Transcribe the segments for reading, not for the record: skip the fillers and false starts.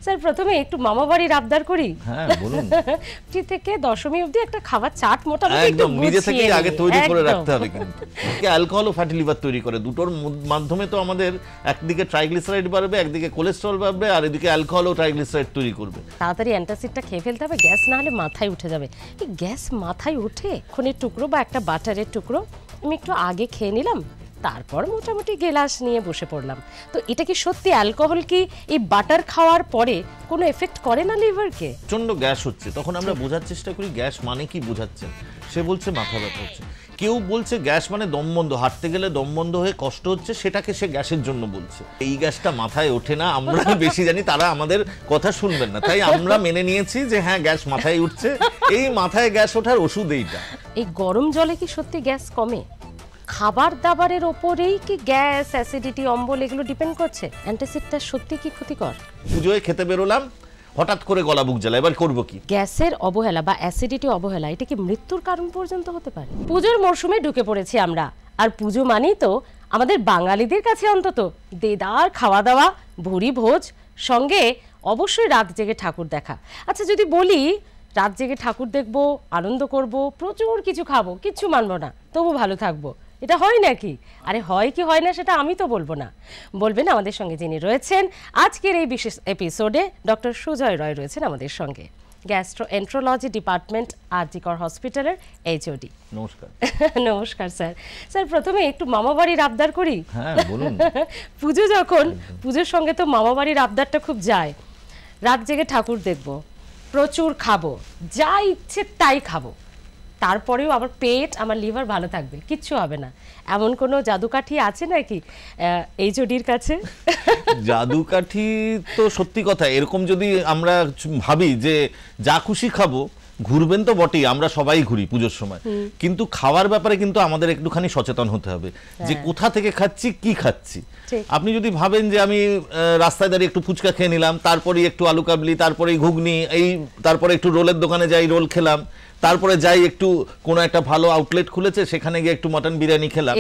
Sir প্রথমে একটু মামা বাড়ির আবদার করি। হ্যাঁ বলুন। থেকে দশমী অবধি একটা খাবার চাট মোটামুটি একদম নিজে থেকে আগে তৈরি করে রাখতে হবে, কিন্তু অ্যালকোহল ও ফ্যাটি লিভার তৈরি করে। দুটোর মাধ্যমে তো আমাদের একদিকে ট্রাইগ্লিসারাইড বাড়বে, একদিকে কোলেস্টেরল বাড়বে, আর এদিকে অ্যালকোহল ও ট্রাইগ্লিসারাইড তৈরি করবে। তাড়াতাড়ি অ্যান্টাসিডটা খেয়ে ফেলতে হবে, গ্যাস না হলে মাথায় উঠে যাবে। এই গ্যাস মাথায় উঠে খুনের টুকরো বা একটা বাটারের টুকরো আমি একটু আগে খেয়ে নিলাম, তারপর মোটামুটি গেলাস নিয়ে বসে পড়লাম। তো এটা কি সত্যি অ্যালকোহল কি এই বাটার খাওয়ার পরে কোনো এফেক্ট করে না লিভারকে? প্রচন্ড গ্যাস হচ্ছে, তখন আমরা বোঝার চেষ্টা করি গ্যাস মানে কি বোঝাচ্ছেন। সে বলছে মাথা ব্যথা হচ্ছে, কেউ বলছে গ্যাস মানে দম বন্ধ, হাঁটতে গেলে দম বন্ধ হয়ে কষ্ট হচ্ছে, সেটাকে সে গ্যাসের জন্য বলছে। এই গ্যাসটা মাথায় ওঠে না, আমরা বেশি জানি, তারা আমাদের কথা শুনবেন না, তাই আমরা মেনে নিয়েছি যে হ্যাঁ গ্যাস মাথায় উঠছে, এই মাথায় গ্যাস ওঠার ওষুধ এইটা। এই গরম জলে কি সত্যি গ্যাস কমে? খাবার দাবারের ওপরেই কি গ্যাস, অ্যাসিডিটি, অম্বল এগুলো ডিপেন্ড করছে? অ্যান্টাসিডটা সত্যি কি ক্ষতিকর? পুজোয় খেতে বেরোলাম, হঠাৎ করে গলা বুক জ্বালা, এবার করবো কি? গ্যাসের অবহেলা বা অ্যাসিডিটি অবহেলা এটা কি মৃত্যুর কারণ পর্যন্ত হতে পারে? পুজোর মরশুমে ঢুকে পড়েছি আমরা, আর পুজো মানেই তো আমাদের বাঙালিদের কাছে অন্তত দেদার খাওয়া দাওয়া, ভুরি ভোজ, সঙ্গে অবশ্যই রাত জেগে ঠাকুর দেখা। আচ্ছা যদি বলি রাত জেগে ঠাকুর দেখবো, আনন্দ করব, প্রচুর কিছু খাবো, কিচ্ছু মানবো না, তবু ভালো থাকবো, এটা হয় নাকি? আরে হয় কি হয় না সেটা আমি তো বলবো না, বলবেন আমাদের সঙ্গে যিনি রয়েছেন আজকের এই বিশেষ এপিসোডে, ডক্টর সুজয় রয় রয়েছেন আমাদের সঙ্গে, গ্যাস্ট্রোএন্ট্রোলজি ডিপার্টমেন্ট, আর.জি. কর হসপিটালের এইচওডি। নমস্কার। নমস্কার স্যার। স্যার প্রথমে একটু মামা বাড়ির আবদার করি। হ্যাঁ বলুন। পুজো যখন, পুজোর সঙ্গে তো মামা বাড়ির আবদারটা খুব যায়। রাত জেগে ঠাকুর দেখবো, প্রচুর খাবো, যা ইচ্ছে তাই খাবো, তারপরেও আবার পেট, আমার লিভার ভালো থাকবে, কিচ্ছু হবে না, এমন কোনো জাদুকাঠি আছে নাকি এইচওডির কাছে? জাদুকাঠি তো সত্যি কথা, এরকম যদি আমরা ভাবি যে যা খুশি খাবো, ঘুরবেন তো বটেই, আমরা সবাই ঘুরি পুজোর সময়, কিন্তু খাওয়ার ব্যাপারে কিন্তু আমাদের একটুখানি সচেতন হতে হবে যে কোথা থেকে খাচ্ছি, কি খাচ্ছি। আপনি যদি ভাবেন যে আমি রাস্তায় দাঁড়িয়ে একটু ফুচকা খেয়ে নিলাম, তারপরে একটু আলু কাবলি, তারপরে ঘুগনি, এই তারপরে একটু রোলের দোকানে যাই, রোল খেলাম, তারপরে যাই একটু কোনো একটা ভালো আউটলেট খুলেছে সেখানে গিয়ে একটু মটন বিরিয়ানি খেলাম,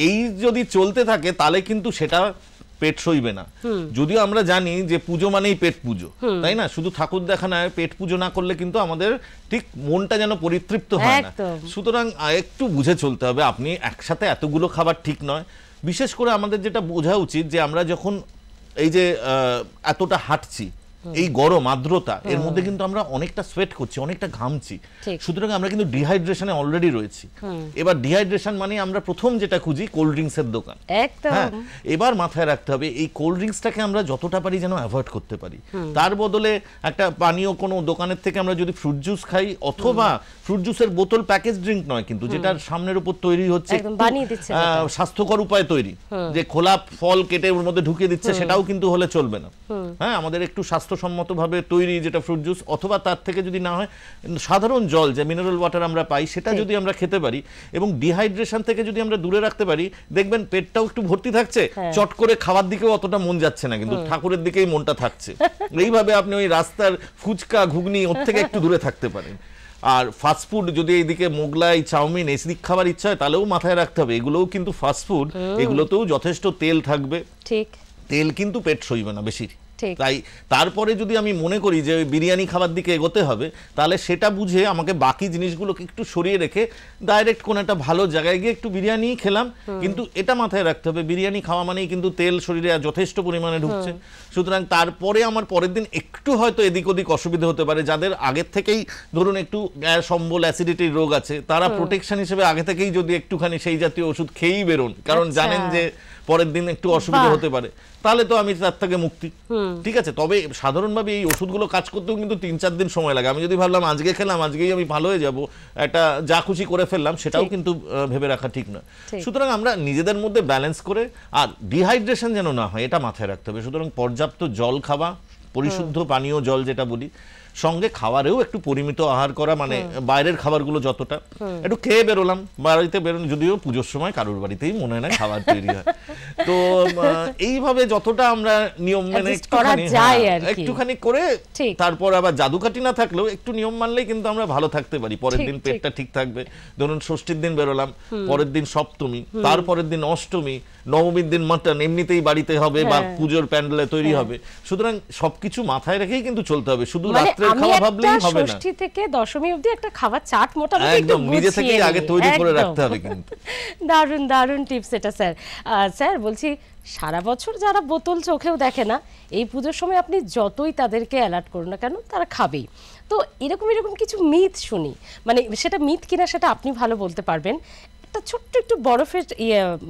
এই যদি চলতে থাকে তাহলে কিন্তু সেটা পেট সইবে না। যদিও আমরা জানি যে পুজো মানেই পেট পুজো, তাই না? শুধু ঠাকুর দেখা নয়, পেট পুজো না করলে কিন্তু আমাদের ঠিক মনটা যেন পরিতৃপ্ত হয় না। সুতরাং একটু বুঝে চলতে হবে, আপনি একসাথে এতগুলো খাবার ঠিক নয়। বিশেষ করে আমাদের যেটা বোঝা উচিত যে আমরা যখন এই যে এতটা হাঁটছি, এই গরম আর্দ্রতা, এর মধ্যে কিন্তু আমরা অনেকটা সোয়েট করছি, অনেকটা ঘামছি, সুতরাং আমরা কিন্তু ডিহাইড্রেশনে অলরেডি রয়েছি। এবার ডিহাইড্রেশন মানে আমরা প্রথম যেটা খুঁজি কোল্ড ড্রিঙ্কসের দোকান। হ্যাঁ, এবার মাথায় রাখতে হবে এই কোল্ড ড্রিঙ্কসটাকে আমরা যতটা পারি যেন অ্যাভয়েড করতে পারি। তার বদলে একটা পানীয় কোনো দোকানের থেকে আমরা যদি ফ্রুট জুস খাই, অথবা ফ্রুট জুসের বোতল প্যাকেজ ড্রিঙ্ক নয়, কিন্তু যেটার সামনের উপর তৈরি হচ্ছে স্বাস্থ্যকর উপায় তৈরি, যে খোলা ফল কেটে ওর মধ্যে ঢুকিয়ে দিচ্ছে, সেটাও কিন্তু হলে চলবে না। হ্যাঁ, আমাদের একটু স্বাস্থ্যসম্মতভাবে তৈরি যেটা ফ্রুট জুস, অথবা তার থেকে যদি না হয় সাধারণ জল, যে মিনারেল ওয়াটার আমরা পাই, সেটা যদি আমরা খেতে পারি এবং ডিহাইড্রেশন থেকে যদি আমরা দূরে রাখতে পারি, দেখবেন পেটটাও একটু ভর্তি থাকছে, চট করে খাওয়ার দিকেও অতটা মন যাচ্ছে না, কিন্তু ঠাকুরের দিকেই মনটা থাকছে। এইভাবে আপনি ওই রাস্তার ফুচকা, ঘুগনি, ওর থেকে একটু দূরে থাকতে পারেন। আর ফাস্টফুড যদি এইদিকে মোগলাই, চাউমিন, এসিক খাবার ইচ্ছা হয়, তাহলেও মাথায় রাখতে হবে এগুলোও কিন্তু ফাস্টফুড, এগুলোতেও যথেষ্ট তেল থাকবে, ঠিক তেল কিন্তু পেট সইবে না বেশি। তাই তারপরে যদি আমি মনে করি যে বিরিয়ানি খাবার দিকে এগোতে হবে, তাহলে সেটা বুঝে আমাকে বাকি জিনিসগুলোকে একটু সরিয়ে রেখে ডাইরেক্ট কোন একটা ভালো জায়গায় গিয়ে একটু বিরিয়ানি খেলাম। কিন্তু এটা মাথায় রাখতে হবে বিরিয়ানি খাওয়া মানেই কিন্তু তেল শরীরে যথেষ্ট পরিমাণে ঢুকছে। সুতরাং তারপরে আমার পরের দিন একটু হয়তো এদিক ওদিক অসুবিধা হতে পারে। যাদের আগের থেকেই ধরুন একটু গ্যাস, অম্বল, অ্যাসিডিটির রোগ আছে, তারা প্রোটেকশন হিসেবে আগে থেকেই যদি একটুখানি সেই জাতীয় ওষুধ খেয়েই বেরোন, কারণ জানেন যে পরের দিন একটু অসুবিধা হতে পারে, তাহলে তো আমি তার থেকে মুক্তি। ঠিক আছে, তবে সাধারণভাবে এই ওষুধগুলো কাজ করতেও কিন্তু 3-4 দিন সময় লাগে। আমি যদি ভাবলাম আজকে খেলাম আজকেই আমি ভালো হয়ে যাব, একটা যা খুশি করে ফেললাম, সেটাও কিন্তু ভেবে রাখা ঠিক না। সুতরাং আমরা নিজেদের মধ্যে ব্যালেন্স করে, আর ডিহাইড্রেশন যেন না হয় এটা মাথায় রাখতে হবে। সুতরাং পর্যাপ্ত জল খাওয়া, পরিশুদ্ধ পানীয় জল যেটা বলি, সঙ্গে খাবারেও একটু পরিমিত আহার করা, মানে বাইরের খাবারগুলো যতটা একটু খেয়ে বেরোলাম, বাড়িতে বেরোনো, যদিও পুজোর সময় কারোর বাড়িতেই মনে হয় না খাবার তৈরি হয়, তো এইভাবে যতটা আমরা নিয়ম মেনে একটুখানি করে, তারপর আবার জাদুকাঠি না থাকলেও একটু নিয়ম মানলেই কিন্তু আমরা ভালো থাকতে পারি। পরের দিন পেটটা ঠিক থাকবে। ধরুন ষষ্ঠীর দিন বেরোলাম, পরের দিন সপ্তমী, তারপরের দিন অষ্টমী, নবমীর দিন মাটন এমনিতেই বাড়িতে হবে বা পুজোর প্যান্ডেলে তৈরি হবে। সুতরাং সবকিছু মাথায় রেখেই কিন্তু চলতে হবে, শুধু রাত্রের খাওয়া ভাবলেই হবে না। ষষ্ঠী থেকে দশমী অবধি একটা খাবার চাট মোটামুটি একদম নিজে থেকেই আগে তৈরি করে রাখতে হবে কিন্তু। দারুণ দারুণ টিপস এটা স্যার। স্যার বলছি, সারা বছর যারা বোতল চোখেও দেখে না, এই পুজোর সময় আপনি যতই তাদেরকে অ্যালার্ট করুন না কেন, তারা খাবেই। তো এরকম কিছু মিথ শুনি, মানে সেটা মিথ কিনা সেটা আপনি ভালো বলতে পারবেন। একটা ছোট্ট একটু বরফের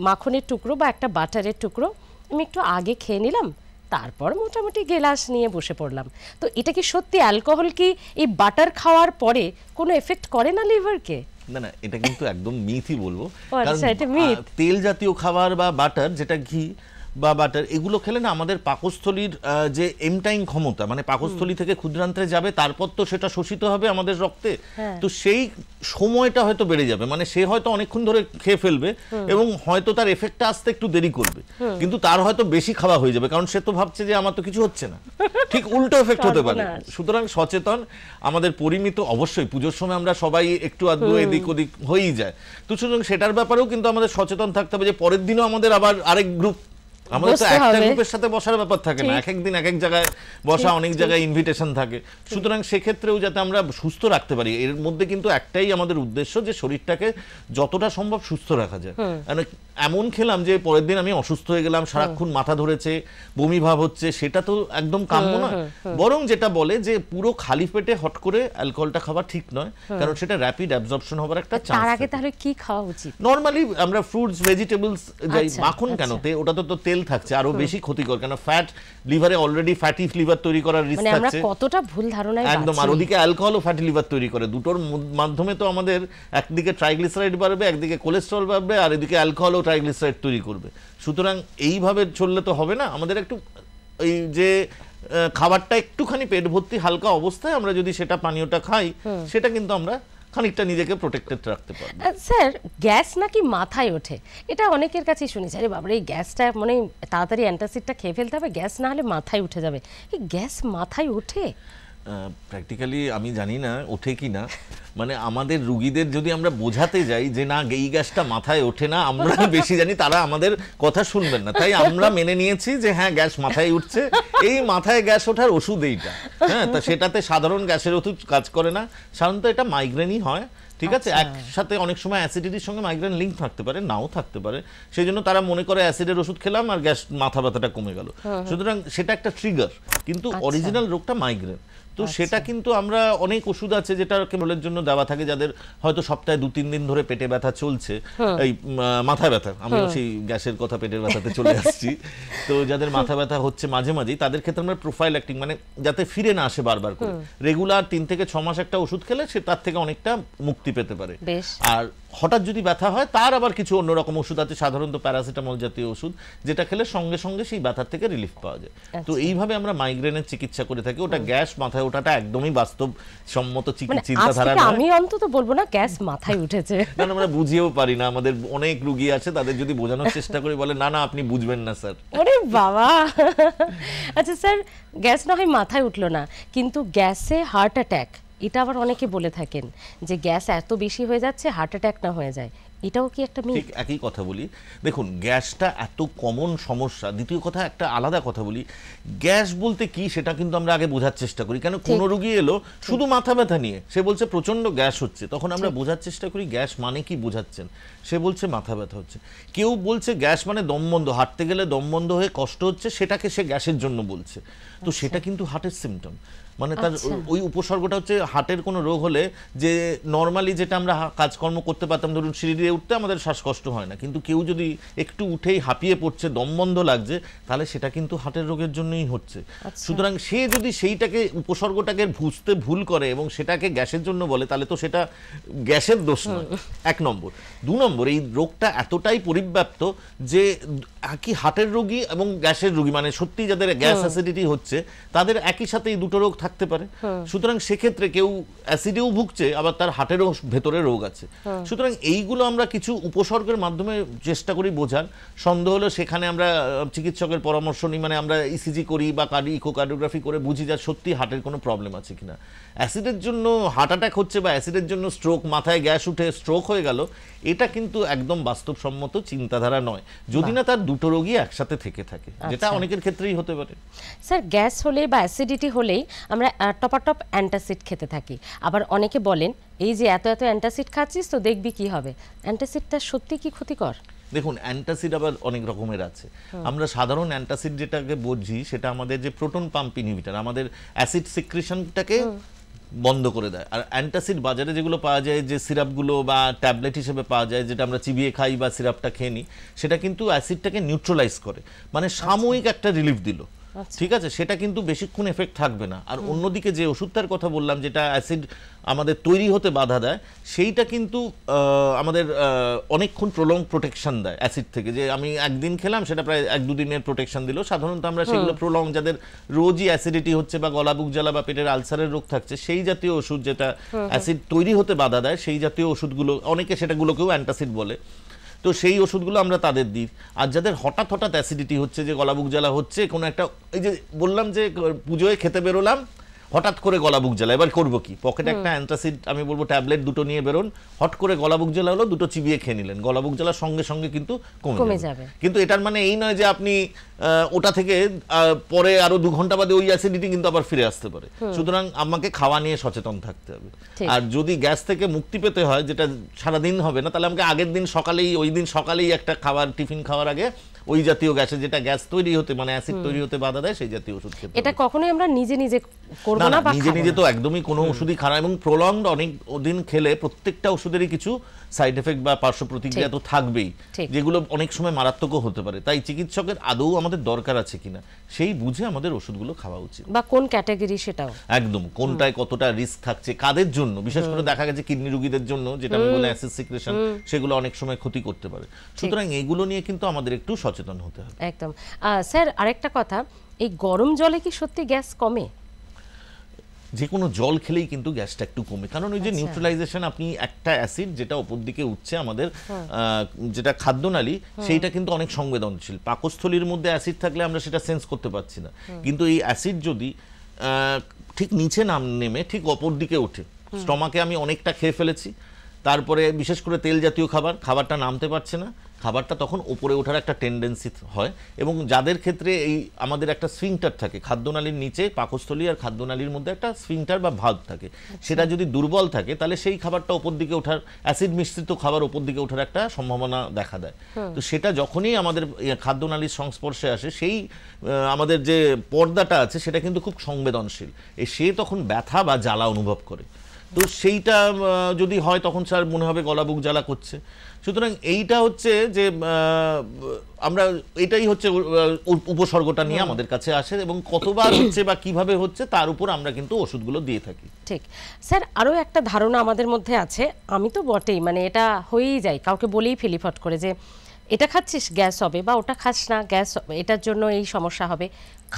মাখনের টুকরো বা একটা বাটারের টুকরো আমি একটু আগে খেয়ে নিলাম, তারপর মোটামুটি গেলাস নিয়ে বসে পড়লাম। তো এটা কি সত্যি অ্যালকোহল কি এই বাটার খাওয়ার পরে কোনো এফেক্ট করে না লিভারকে? না না, এটা কিন্তু একদম মিথই বলবো। তেল জাতীয় খাবার বা বাটার, যেটা ঘি বা বাটার, এগুলো খেলে না আমাদের পাকস্থলীর যে এমটাইম ক্ষমতা, মানে পাকস্থলী থেকে ক্ষুদ্রান্তে যাবে, তারপর তো সেটা শোষিত হবে আমাদের রক্তে, তো সেই সময়টা হয়তো বেড়ে যাবে। মানে সে হয়তো অনেকক্ষণ ধরে খেয়ে ফেলবে এবং হয়তো তার এফেক্টটা আসতে একটু দেরি করবে, কিন্তু তার হয়তো বেশি খাওয়া হয়ে যাবে, কারণ সে তো ভাবছে যে আমার তো কিছু হচ্ছে না। ঠিক উল্টো এফেক্ট হতে পারে। সুতরাং সচেতন, আমাদের পরিমিত, অবশ্যই পুজোর সময় আমরা সবাই একটু আধটু এদিক ওদিক হয়েই যায়, তো সুতরাং সেটার ব্যাপারেও কিন্তু আমাদের সচেতন থাকতে হবে যে পরের দিনও আমাদের আবার আরেক গ্রুপ, আমাদের তো একটা গ্রুপের সাথে বসার ব্যাপার থাকে না, এক এক দিন এক এক জায়গায় বসা, অনেক জায়গায় ইনভিটেশন থাকে। সুতরাং সেক্ষেত্রেও যাতে আমরা সুস্থ রাখতে পারি, এর মধ্যে কিন্তু একটাই আমাদের উদ্দেশ্য, যে শরীরটাকে যতটা সম্ভব সুস্থ রাখা যায়। এমন খেলাম যে পরের দিন আমি অসুস্থ হয়ে গেলাম, সারাক্ষণ মাথা ধরেছে, বমি ভাব হচ্ছে, সেটা তো একদম কাম্য নয়। বরং যেটা বলে যে পুরো খালি পেটে হট করে অ্যালকোহলটা খাওয়া ঠিক নয়, কারণ সেটা র্যাপিড অ্যাবজর্পশন হবার একটা চান্স। তার আগে তাহলে কি খাওয়া উচিত? নরমালি আমরা ফ্রুটস, ভেজিটেবলস, যাই মাখন কেন, ওটা তো তেল থাকছে, আরো বেশি ক্ষতিকর, কেন ফ্যাট লিভারে অলরেডি ফ্যাটি লিভার তৈরি করার রিস্ক আছে। আছে। আমরা কতটা ভুল ধারণায় আছি একদম। আর ওদিকে অ্যালকোহলও ফ্যাটি লিভার তৈরি করে, দুটোর মাধ্যমে তো আমাদের একদিকে ট্রাইগ্লিসারাইড বাড়বে, একদিকে কোলেস্টেরল বাড়বে, আর এদিকে অ্যালকোহলও ট্রাইগ্লিসারাইড তৈরি করবে। সুতরাং এইভাবে চললে তো হবে না। আমাদের একটু এই যে খাবারটা একটুখানি পেট ভর্তি হালকা অবস্থায় আমরা যদি সেটা পানীয়টা খাই, সেটা কিন্তু আমরা খানিকটা নিজেকে প্রোটেক্টেড রাখতে পারবো। স্যার, গ্যাস নাকি মাথায় ওঠে, এটা অনেকের কাছেই শুনেছি। আরে বাবারে, এই গ্যাসটা মানে তাড়াতাড়ি অ্যান্টাসিডটা খেয়ে ফেলতে হবে, গ্যাস না হলে মাথায় উঠে যাবে। এই গ্যাস মাথায় ওঠে? প্র্যাকটিক্যালি আমি জানি না ওঠে কি না, মানে আমাদের রুগীদের যদি আমরা বোঝাতে যাই যে না এই গ্যাসটা মাথায় ওঠে না, আমরা বেশি জানি, তারা আমাদের কথা শুনবেন না। তাই আমরা মেনে নিয়েছি যে হ্যাঁ গ্যাস মাথায় উঠছে, এই মাথায় গ্যাস ওঠার ওষুধ এইটা, হ্যাঁ, তা সেটাতে সাধারণ গ্যাসের ওষুধ কাজ করে না, সাধারণত এটা মাইগ্রেনই হয়। ঠিক আছে, একসাথে অনেক সময় অ্যাসিডিটির সঙ্গে মাইগ্রেন লিঙ্ক থাকতে পারে, নাও থাকতে পারে, সেই জন্য তারা মনে করে অ্যাসিডের ওষুধ খেলাম আর গ্যাস মাথা ব্যথাটা কমে গেল। সুতরাং সেটা একটা ট্রিগার, কিন্তু অরিজিনাল রোগটা মাইগ্রেন। তো সেটা কিন্তু আমরা অনেক ওষুধ আছে যেটা কেবলের জন্য দেওয়া থাকে, যাদের হয়তো সপ্তাহে 2-3 দিন ধরে পেটে ব্যথা চলছে, এই মাথা ব্যথা, আমিও সেই গ্যাসের কথা পেটের ব্যথাতে চলে আসছি, তো যাদের মাথা ব্যথা হচ্ছে মাঝে মাঝেই, তাদের ক্ষেত্রে আমরা প্রোফাইল অ্যাক্টিং, মানে যাতে ফিরে না আসে বারবার করে, রেগুলার 3 থেকে 6 মাস একটা ওষুধ খেলে সে তার থেকে অনেকটা মুক্তি পেতে পারে। আর হঠাৎ যদি ব্যথা হয়, তার আবার কিছু অন্যরকম ওষুধ আছে, সাধারণত প্যারাসিটামল জাতীয় ওষুধ, যেটা খেলে সঙ্গে সঙ্গে সেই ব্যথার থেকে রিলিফ পাওয়া যায়। তো এইভাবে আমরা মাইগ্রেনের চিকিৎসা করে থাকি। ওটা গ্যাস মাথায় ওঠাটা একদমই বাস্তবসম্মত চিন্তাধারা নয়। আমি অন্তত বলবো না গ্যাস মাথায় উঠেছে, কারণ আমরা বুঝিয়েও পারি না। আমাদের অনেক রুগী আছে, তাদের যদি বোঝানোর চেষ্টা করি, বলে না না আপনি বুঝবেন না স্যার। ওরে বাবা। আচ্ছা স্যার, গ্যাস না হয় মাথায় উঠলো না, কিন্তু গ্যাসে হার্ট অ্যাটাক, এটা আবার অনেকে বলে থাকেন যে গ্যাস এত বেশি হয়ে যাচ্ছে হার্ট অ্যাটাক না হয়ে যায়, এটাও কি একটা মিথ? ঠিক একই কথা বলি। দেখুন, গ্যাসটা এত কমন সমস্যা। দ্বিতীয় কথা, একটা আলাদা কথা বলি, গ্যাস বলতে কি সেটা কিন্তু আমরা আগে বোঝার চেষ্টা করি। কেন, কোনো রোগী এলো শুধু মাথা ব্যথা নিয়ে, সে বলছে প্রচন্ড গ্যাস হচ্ছে, তখন আমরা বোঝার চেষ্টা করি গ্যাস মানে কি বোঝাচ্ছেন। সে বলছে মাথা ব্যথা হচ্ছে, কেউ বলছে গ্যাস মানে দম বন্ধ, হাঁটতে গেলে দম বন্ধ হয়ে কষ্ট হচ্ছে, সেটাকে সে গ্যাসের জন্য বলছে। তো সেটা কিন্তু হার্টের সিমটম, মানে তার ওই উপসর্গটা হচ্ছে হার্টের কোনো রোগ হলে যে নর্মালি যেটা আমরা কাজকর্ম করতে পারতাম, ধরুন সিঁড়ি দিয়ে উঠতে আমাদের শ্বাসকষ্ট হয় না, কিন্তু কেউ যদি একটু উঠেই হাঁপিয়ে পড়ছে, দম বন্ধ লাগছে, তাহলে সেটা কিন্তু হার্টের রোগের জন্যই হচ্ছে। সুতরাং সে যদি সেইটাকে উপসর্গটাকে বুঝতে ভুল করে এবং সেটাকে গ্যাসের জন্য বলে, তাহলে তো সেটা গ্যাসের দোষ নয়, 1 নম্বর। 2 নম্বর, এই রোগটা এতটাই পরিব্যাপ্ত যে একই হার্টের রোগী এবং গ্যাসের রোগী, মানে সত্যি যাদের গ্যাস অ্যাসিডিটি হচ্ছে তাদের একই সাথে এই দুটো রোগ থাকতে পারে। সুতরাং সেক্ষেত্রে কেউ অ্যাসিডেও ভুগছে, আবার তার হার্টেরও ভেতরে রোগ আছে। সুতরাং এইগুলো আমরা কিছু উপসর্গের মাধ্যমে চেষ্টা করি বোঝার। সন্দেহ হলো সেখানে আমরা চিকিৎসকের পরামর্শ নিই, মানে আমরা ইসিজি করি বা ইকোকার্ডিওগ্রাফি করে বুঝি যে সত্যি হার্টের কোনো প্রবলেম আছে কিনা। অ্যাসিডের জন্য হার্ট অ্যাটাক হচ্ছে বা অ্যাসিডের জন্য স্ট্রোক, মাথায় গ্যাস উঠে স্ট্রোক হয়ে গেল, এটা কিন্তু একদম বাস্তবসম্মত চিন্তাধারা নয়, যদি না তার দুটো রোগী একসাথে থেকে থাকে, যেটা অনেকের ক্ষেত্রেই হতে পারে। স্যার, গ্যাস হলে বা অ্যাসিডিটি হলেই আমরা টপাটপ অ্যান্টাসিড খেতে থাকি। আবার অনেকে বলেন এই যে এত অ্যান্টাসিড খাচ্ছিস তো দেখবি কি হবে, অ্যান্টাসিডটা সত্যি কি ক্ষতিকর? দেখুন, অ্যান্টাসিড আবার অনেক রকমের আছে। আমরা সাধারণ অ্যান্টাসিড যেটাকে বুঝি সেটা আমাদের যে প্রোটন পাম্প ইনহিবিটর, আমাদের অ্যাসিড সিক্রেশনটাকে বন্ধ করে দেয়। আর অ্যান্টাসিড বাজারে যেগুলো পাওয়া যায়, যে সিরাপগুলো বা ট্যাবলেট হিসেবে পাওয়া যায়, যেটা আমরা চিবিয়ে খাই বা সিরাপটা খেয়ে নিই, সেটা কিন্তু অ্যাসিডটাকে নিউট্রালাইজ করে, মানে সাময়িক একটা রিলিফ দিল, ঠিক আছে, সেটা কিন্তু বেশিক্ষণ এফেক্ট থাকবে না। আর অন্যদিকে যে ওষুধটার কথা বললাম, যেটা অ্যাসিড আমাদের তৈরি হতে বাধা দেয়, সেইটা কিন্তু আমাদের অনেকক্ষণ প্রলং প্রোটেকশন দেয় অ্যাসিড থেকে। যে আমি একদিন খেলাম, সেটা প্রায় 1-2 দিনের প্রোটেকশন দিল। সাধারণত আমরা সেগুলো প্রলং, যাদের রোজই অ্যাসিডিটি হচ্ছে বা গলা বুক জ্বালা বা পেটের আলসারের রোগ থাকছে, সেই জাতীয় ওষুধ যেটা অ্যাসিড তৈরি হতে বাধা দেয়, সেই জাতীয় ওষুধগুলো, অনেকে সেটাগুলোকেও অ্যান্টাসিড বলে, তো সেই ওষুধগুলো আমরা তাদের দিই। আর যাদের হঠাৎ হঠাৎ অ্যাসিডিটি হচ্ছে, যে গলা বুক জ্বালা হচ্ছে, কোনো একটা, এই যে বললাম যে পুজোয় খেতে বেরোলাম, হঠাৎ করে গলা বুক জ্বালা, এবার করবো কি, পকেটে একটা অ্যান্টাসিড, আমি বলবো ট্যাবলেট 2টো নিয়ে বেরোন, হট করে গলা বুক জ্বালা হলো, 2টো চিবিয়ে খেয়ে নিলেন, গলা বুক জ্বালার সঙ্গে সঙ্গে কিন্তু কমে যাবে। কিন্তু এটার মানে এই নয় যে আপনি ওটা থেকে পরে আরো 2 ঘন্টা বাদে ওই অ্যাসিডিটি কিন্তু আবার ফিরে আসতে পারে। সুতরাং আমাকে খাওয়া নিয়ে সচেতন থাকতে হবে। আর যদি গ্যাস থেকে মুক্তি পেতে হয়, যেটা সারাদিন হবে না, তাহলে আমাকে আগের দিন সকালেই, ওই দিন সকালেই একটা খাবার, টিফিন খাওয়ার আগে ওই জাতীয় গ্যাসে, যেটা গ্যাস তৈরি হতে, মানে অ্যাসিড তৈরি হতে বাধা দেয়, সেই জাতীয় ওষুধ খেতে হবে। এটা কখনোই আমরা নিজে নিজে করব না, বা নিজে নিজে তো একদমই কোনো ওষুধই খারাপ, এবং প্রলংড অনেক দিন খেলে প্রত্যেকটা ওষুধেরই কিছু সাইড এফেক্ট বা পার্শ্ব প্রতিক্রিয়া তো থাকবেই, যেগুলো অনেক সময় মারাত্মকও হতে পারে। তাই চিকিৎসকের আদৌ আমাদের দরকার আছে কিনা সেই বুঝে আমাদের ওষুধগুলো খাওয়া উচিত, বা কোন ক্যাটাগরি সেটাও একদম, কোনটায় কতটা রিস্ক থাকছে, কাদের জন্য। বিশেষ করে দেখা গেছে কিডনি রোগীদের জন্য, যেটা আমি বলে অ্যাসিড সিক্রেশন, সেগুলো অনেক সময় ক্ষতি করতে পারে। সুতরাং এইগুলো নিয়ে কিন্তু আমাদের একটু সচেতন হতে হবে। একদম। স্যার, আরেকটা কথা, এই গরম জলে কি সত্যি গ্যাস কমে? যে কোনো জল খেলেই কিন্তু গ্যাসটা একটু কমে, কারণ ওই যে নিউট্রালাইজেশন, আপনি একটা অ্যাসিড যেটা উপর দিকে উঠছে আমাদের, যেটা খাদ্যনালী, সেইটা কিন্তু অনেক সংবেদনশীল। পাকস্থলীর মধ্যে অ্যাসিড থাকলে আমরা সেটা সেন্স করতে পারছি না, কিন্তু এই অ্যাসিড যদি ঠিক নিচে নেমে ঠিক অপর দিকে ওঠে, স্টমাকে আমি অনেকটা খেয়ে ফেলেছি, তারপরে বিশেষ করে তেল জাতীয় খাবারটা নামতে পারছে না, খাবারটা তখন উপরে ওঠার একটা টেন্ডেন্সি হয়। এবং যাদের ক্ষেত্রে এই আমাদের একটা স্ফিংটার থাকে খাদ্যনালীর নিচে, পাকস্থলী আর খাদ্যনালীর মধ্যে একটা স্ফিংটার বা ভালভ থাকে, সেটা যদি দুর্বল থাকে, তাহলে সেই খাবারটা উপর দিকে ওঠার, অ্যাসিড মিশ্রিত খাবার উপর দিকে ওঠার একটা সম্ভাবনা দেখা দেয়। তো সেটা যখনই আমাদের খাদ্যনালীর সংস্পর্শে আসে, সেই আমাদের যে পর্দাটা আছে সেটা কিন্তু খুব সংবেদনশীল, সে তখন ব্যথা বা জ্বালা অনুভব করে। তো সেইটা যদি হয়, তখন স্যার মনে হবে গলা বুক জ্বালা করছে। সুতরাং এইটা হচ্ছে যে আমরা, এটাই হচ্ছে উপসর্গটা নিয়ে আমাদের কাছে আসে, এবং কতবার হচ্ছে বা কিভাবে হচ্ছে তার উপর আমরা কিন্তু ওষুধগুলো দিয়ে থাকি। ঠিক। স্যার, আরও একটা ধারণা আমাদের মধ্যে আছে, আমি তো বটেই, মানে এটা হয়েই যায়, কাউকে বলেই ফেলি ফট করে যে এটা খাচ্ছিস গ্যাস হবে, বা ওটা খাস না গ্যাস হবে, এটার জন্য এই সমস্যা হবে।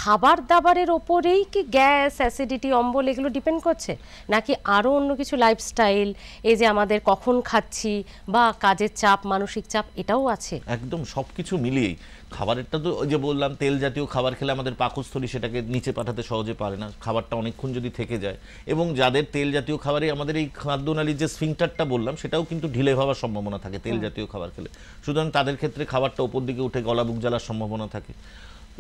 খাবার দাবারের ওপরেই কি গ্যাস, অ্যাসিডিটি, অম্বল এগুলো ডিপেন্ড করছে, নাকি আরও অন্য কিছু, লাইফস্টাইল, এই যে আমাদের কখন খাচ্ছি বা কাজের চাপ, মানসিক চাপ, এটাও আছে? একদম সবকিছু মিলিয়েই। খাবারেরটা তো ওই যে বললাম, তেল জাতীয় খাবার খেলে আমাদের পাকস্থলী সেটাকে নিচে পাঠাতে সহজে পারে না, খাবারটা অনেকক্ষণ যদি থেকে যায়, এবং যাদের তেল জাতীয় খাবারে আমাদের এই খাদ্যনালীর যে স্ফিংটারটা বললাম, সেটাও কিন্তু ঢিলে হওয়ার সম্ভাবনা থাকে তেল জাতীয় খাবার খেলে। সুতরাং তাদের ক্ষেত্রে খাবারটা উপর দিকে উঠে গলা বুক জ্বালার সম্ভাবনা থাকে।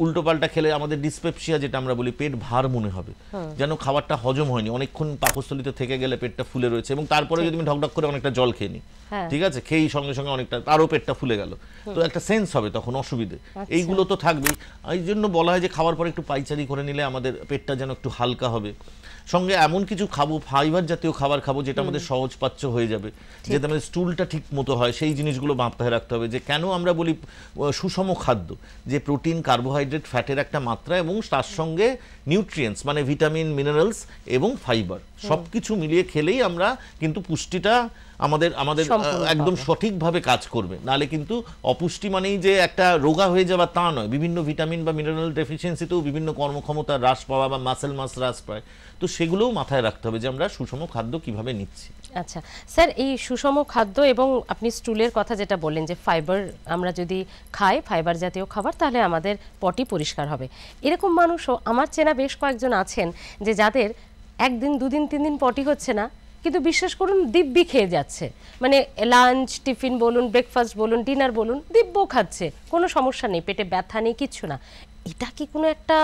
উল্টোপাল্টা খেলে আমাদের ডিসপেপসিয়া, যেটা আমরা বলি, পেট ভার মনে হবে, যেন খাবারটা হজম হয়নি, অনেকক্ষণ পাকস্থলীতে থেকে গেলে পেটটা ফুলে রয়েছে, এবং তারপরে যদি আমি ঢকঢক করে অনেকটা জল খেয়ে নিই, ঠিক আছে, খেয়েই সঙ্গে সঙ্গে অনেকটা আরও পেটটা ফুলে গেল, তো একটা সেন্স হবে তখন, অসুবিধে এইগুলো তো থাকবেই। এই জন্য বলা হয় যে খাওয়ার পরে একটু পাইচারি করে নিলে আমাদের পেটটা যেন একটু হালকা হবে। সঙ্গে এমন কিছু খাবো, ফাইবার জাতীয় খাবার খাবো যেটা আমাদের সহজপাচ্য হয়ে যাবে, যাতে আমাদের স্টুলটা ঠিক মতো হয়, সেই জিনিসগুলো মাথায় রাখতে হবে। যে কেন আমরা বলি সুষম খাদ্য, যে প্রোটিন, কার্বোহাইড্রেট, ফ্যাটের একটা মাত্রা এবং তার সঙ্গে নিউট্রিয়েন্টস মানে ভিটামিন, মিনারেলস এবং ফাইবার সবকিছু মিলিয়ে খেলেই আমরা কিন্তু পুষ্টিটা আমাদের একদম সঠিকভাবে কাজ করবে। নাহলে কিন্তু অপুষ্টি মানেই যে একটা রোগা হয়ে যাওয়া তা নয়। বিভিন্ন ভিটামিন বা মিনারেল ডেফিসিয়েন্সিতেও বিভিন্ন কর্মক্ষমতা হ্রাস পাওয়া বা মাসেল মাস হ্রাস পায়। তো সেগুলোও মাথায় রাখতে হবে যে আমরা সুষম খাদ্য কিভাবে নিচ্ছি। আচ্ছা স্যার, এই সুষম খাদ্য এবং আপনি স্টুলের কথা যেটা বললেন যে ফাইবার আমরা যদি খাই, ফাইবার জাতীয় খাবার, তাহলে আমাদের পটি পরিষ্কার হবে। এরকম মানুষও আমার চেনা বেশ কয়েকজন আছেন যে যাদের একদিন, দুদিন, 3 দিন পটি হচ্ছে না, কিন্তু বিশ্বাস করুন দিব্যি খেয়ে যাচ্ছে। মানে লাঞ্চ, টিফিন বলুন, ব্রেকফাস্ট বলুন, ডিনার বলুন, দিব্য খাচ্ছে, কোনো সমস্যা নেই, পেটে ব্যথা নেই, কিচ্ছু না। এটা কি কোনো একটা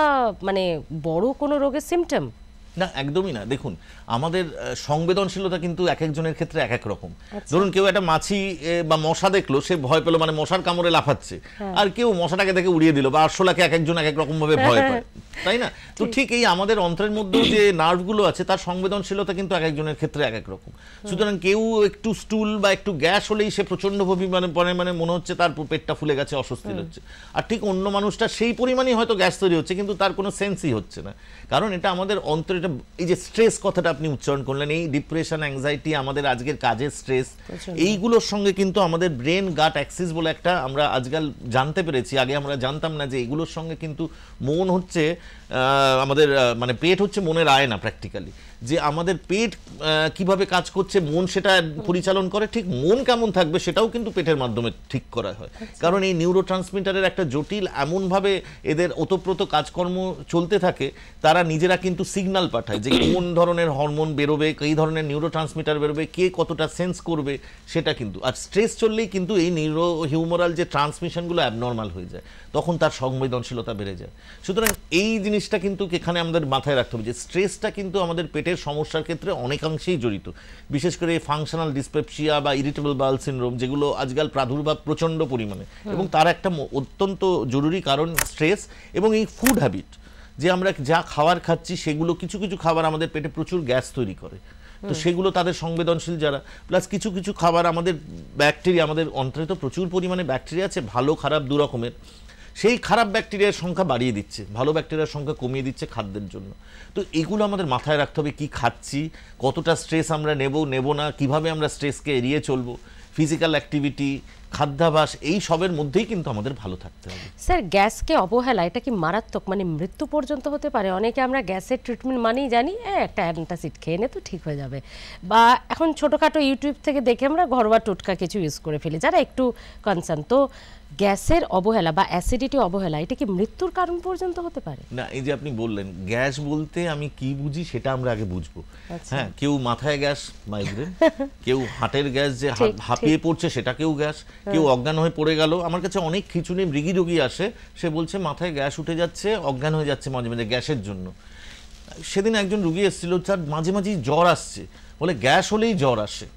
মানে বড় কোনো রোগের সিমটম? না, একদমই না। দেখুন, আমাদের সংবেদনশীলতা কিন্তু এক একজনের ক্ষেত্রে এক এক রকম। ধরুন কেউ একটা মাছি বা মশা দেখলো, সে ভয় পেলো, মানে মশার কামড়ে লাফাচ্ছে, আর কেউ মশাটাকে দেখে উড়িয়ে দিল, বা আরশোলাকে এক একজন এক এক রকম ভাবে ভয় পায়, তাই না? তো ঠিক এই আমাদের অন্ত্রের মধ্যে যে নার্ভগুলো আছে তার সংবেদনশীলতা কিন্তু এক একজনের ক্ষেত্রে এক এক রকম। সুতরাং কেউ একটু স্টুল বা একটু গ্যাস হলেই সে প্রচন্ড মানে মনে হচ্ছে তার পেটটা ফুলে গেছে, অস্বস্তি হচ্ছে। আর ঠিক অন্য মানুষটা সেই পরিমাণই হয়তো গ্যাস তৈরি হচ্ছে, কিন্তু তার কোনো সেন্সই হচ্ছে না। কারণ এটা আমাদের অন্তরে, এই যে স্ট্রেস কথাটা আপনি উচ্চারণ করলেন, এই ডিপ্রেশন, অ্যাংজাইটি, আমাদের আজকের কাজের স্ট্রেস, এইগুলোর সঙ্গে কিন্তু আমাদের ব্রেন গাট অ্যাক্সিস বলে একটা আমরা আজকাল জানতে পেরেছি, আগে আমরা জানতাম না, যে এগুলোর সঙ্গে কিন্তু মন হচ্ছে আমাদের মানে পেট হচ্ছে মনের আয়না প্র্যাকটিক্যালি। যে আমাদের পেট কিভাবে কাজ করছে, মন সেটা পরিচালন করে। ঠিক মন কেমন থাকবে সেটাও কিন্তু পেটের মাধ্যমে ঠিক করা হয়। কারণ এই নিউরো ট্রান্সমিটারের একটা জটিল এমনভাবে এদের ওতপ্রোত কাজকর্ম চলতে থাকে, তারা নিজেরা কিন্তু সিগন্যাল পাঠায় যে কোন ধরনের হরমোন বেরোবে, এই ধরনের নিউরো ট্রান্সমিটার বেরোবে, কে কতটা সেন্স করবে সেটা কিন্তু। আর স্ট্রেস চললেই কিন্তু এই নিউরো হিউমারাল যে ট্রান্সমিশনগুলো অ্যাবনর্মাল হয়ে যায়, তখন তার সংবেদনশীলতা বেড়ে যায়। সুতরাং এই জিনিসটা কিন্তু এখানে আমাদের মাথায় রাখতে হবে যে স্ট্রেসটা কিন্তু আমাদের পেটের সমস্যার ক্ষেত্রে অনেকাংশেই জড়িত। বিশেষ করে ফাংশনাল ডিসপেপসিয়া বা ইরিটেবল বাউল সিনড্রোম, যেগুলো আজকাল প্রাদুর্ভাব প্রচন্ড পরিমাণে, এবং তার একটা অত্যন্ত জরুরি কারণ স্ট্রেস এবং এই ফুড হ্যাবিট, যে আমরা যা খাবার খাচ্ছি সেগুলো কিছু কিছু খাবার আমাদের পেটে প্রচুর গ্যাস তৈরি করে। তো সেগুলো তাদের সংবেদনশীল যারা, প্লাস কিছু কিছু খাবার আমাদের ব্যাকটেরিয়া, আমাদের অন্তরে তো প্রচুর পরিমাণে ব্যাকটেরিয়া আছে, ভালো খারাপ দু রকমের, সেই খারাপ ব্যাকটেরিয়ার সংখ্যা বাড়িয়ে দিচ্ছে, ভালো ব্যাকটেরিয়ার সংখ্যা কমিয়ে দিচ্ছে খাদ্যের জন্য। তো এগুলো আমাদের মাথায় রাখতে হবে, কি খাচ্ছি, কতটা স্ট্রেস আমরা নেব না, কিভাবে আমরা স্ট্রেসকে এড়িয়ে চলবো, ফিজিক্যাল অ্যাক্টিভিটি, খাদ্যাভ্যাস, এই সবের মধ্যেই কিন্তু আমাদের ভালো থাকতে হবে। স্যার, গ্যাসকে অবহেলা এটা কি মারাত্মক, মানে মৃত্যু পর্যন্ত হতে পারে? অনেকে আমরা গ্যাসের ট্রিটমেন্ট মানেই জানি একটা অ্যান্টাসিড খেয়ে নে তো ঠিক হয়ে যাবে, বা এখন ছোটোখাটো ইউটিউব থেকে দেখে আমরা ঘরোয়া টোটকা কিছু ইউজ করে ফেলি যারা একটু কনসার্ন। তো গ্যাসের অবহেলা বা অ্যাসিডিটি অবহেলা এটা কি মৃত্যুর কারণ পর্যন্ত হতে পারে? না, এই যে আপনি বললেন গ্যাস বলতে আমি কি বুঝি সেটা আমরা আগে বুঝবো। হ্যাঁ, কেউ মাথায় গ্যাস, মাইগ্রেন, কেউ হার্টের গ্যাস, যে হাঁপিয়ে পড়ছে সেটাকেও গ্যাস, কেউ অজ্ঞান হয়ে পড়ে গেল। আমার কাছে অনেক খিচুনি মৃগী রোগী আসে, সে বলছে মাথায় গ্যাস উঠে যাচ্ছে, অজ্ঞান হয়ে যাচ্ছে মাঝে মাঝে গ্যাসের জন্য। সেদিন একজন রুগী এসেছিল, তার মাঝে মাঝেই জ্বর আসছে, বলে গ্যাস হলেই জ্বর আসে।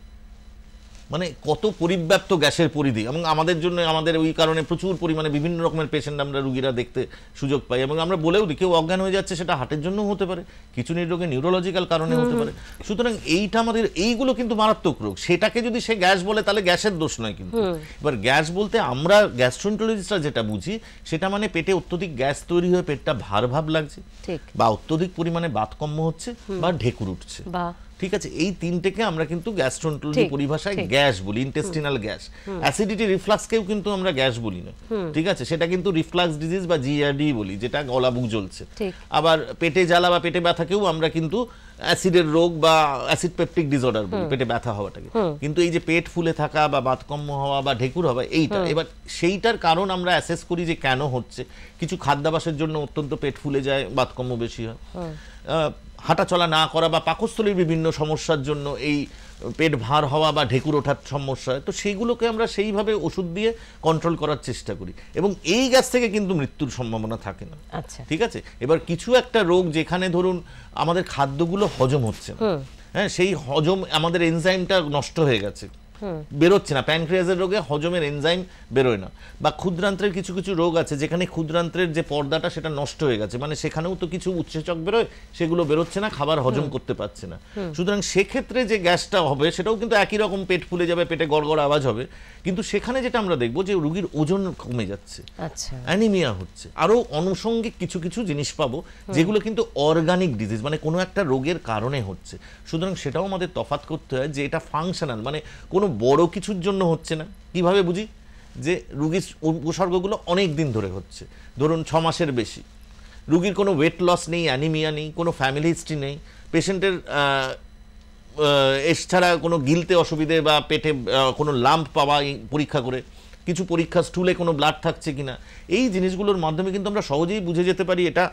মানে কত পরিব্যাপ্ত গ্যাসের পরিধি। এবং আমাদের জন্য, আমাদের ওই কারণে প্রচুর পরিমাণে বিভিন্ন রকমের পেশেন্ট আমরা রুগীরা দেখতে সুযোগ পাই, এবং আমরা বলেও দিই কেউ অজ্ঞান হয়ে যাচ্ছে, সেটা হার্টের জন্য হতে পারে, খিচুনির রোগে নিউরোলজিক্যাল কারণে হতে পারে। সুতরাং এইটা আমাদের, এইগুলো কিন্তু মারাত্মক রোগ। সেটাকে যদি সে গ্যাস বলে তাহলে গ্যাসের দোষ নয়। কিন্তু এবার গ্যাস বলতে আমরা গ্যাস্ট্রোএন্টারোলজিস্টরা যেটা বুঝি সেটা মানে পেটে অত্যধিক গ্যাস তৈরি হয়ে পেটটা ভার ভাব লাগছে, বা অত্যধিক পরিমাণে বাতকম্য হচ্ছে, বা ঢেকুর উঠছে। ঠিক আছে, এই তিনটেকে আমরা কিন্তু গ্যাস্ট্রোএন্টারোলজি পরিভাষায় গ্যাস বলি, ইন্টেস্টিনাল গ্যাস। অ্যাসিডিটি রিফ্লাক্সকেও কিন্তু আমরা গ্যাস বলি না, ঠিক আছে, সেটা কিন্তু রিফ্লাক্স ডিজিজ বা জিআরডি বলি, যেটা গলা বুক জ্বলছে। আবার পেটে জ্বালা বা পেটে ব্যথাকেও আমরা কিন্তু অ্যাসিডের রোগ বা অ্যাসিড পেপটিক ডিসঅর্ডার বলি, পেটে ব্যথা হওয়াটাকে। কিন্তু এই যে পেট ফুলে থাকা বা বাতকম্য হওয়া বা ঢেকুর হওয়া, এইটা এবার সেইটার কারণ আমরা অ্যাসেস করি যে কেন হচ্ছে। কিছু খাদ্যাভ্যাসের জন্য অত্যন্ত পেট ফুলে যায়, বাতকম্য বেশি হয়। হাঁটা চলা না করা বা পাকস্থলীর বিভিন্ন সমস্যার জন্য এই পেট ভার হওয়া বা ঢেকুর ওঠার সমস্যা হয়। তো সেইগুলোকে আমরা সেইভাবে ওষুধ দিয়ে কন্ট্রোল করার চেষ্টা করি, এবং এই গ্যাস থেকে কিন্তু মৃত্যুর সম্ভাবনা থাকে না। ঠিক আছে, এবার কিছু একটা রোগ যেখানে ধরুন আমাদের খাদ্যগুলো হজম হচ্ছে না, হ্যাঁ, সেই হজম আমাদের এনজাইমটা নষ্ট হয়ে গেছে, বেরোচ্ছে না, প্যানক্রিয়াসের রোগে হজমের এনজাইম বেরোয় না, বা ক্ষুদ্রান্ত্রের কিছু কিছু রোগ আছে যেখানে ক্ষুদ্রান্ত্রের যে পর্দাটা সেটা নষ্ট হয়ে গেছে, মানে সেখানেও তো কিছু উৎসেচক বেরোয়, সেগুলো বেরোচ্ছে না, খাবার হজম করতে পারছে না। সুতরাং সেক্ষেত্রে যে গ্যাসটা হবে সেটাও কিন্তু একই রকম, পেট ফুলে যাবে, পেটে গড়গড় আওয়াজ হবে, কিন্তু সেখানে যেটা আমরা দেখবো যে রোগীর ওজন কমে যাচ্ছে, অ্যানিমিয়া হচ্ছে, আরো অনুষঙ্গিক কিছু কিছু জিনিস পাবো যেগুলো কিন্তু অর্গানিক ডিজিজ, মানে কোনো একটা রোগের কারণে হচ্ছে। সুতরাং সেটাও আমাদের তফাৎ করতে হয় যে এটা ফাংশনাল, মানে কোনো বড় কিছুর জন্য হচ্ছে না। কিভাবে বুঝি? যে রোগীর উপসর্গগুলো অনেক দিন ধরে হচ্ছে, ধরুন 6 মাসের বেশি, রোগীর কোনো ওয়েট লস নেই, অ্যানিমিয়া নেই, কোনো ফ্যামিলি হিস্ট্রি নেই, পেশেন্টের এছাড়া কোনো গিলতে অসুবিধে বা পেটে কোনো লাম্প পাওয়া পরীক্ষা করে, কিছু পরীক্ষা স্টুলে কোনো ব্লাড থাকছে কিনা, এই জিনিসগুলোর মাধ্যমে কিন্তু আমরা সহজেই বুঝে যেতে পারি এটা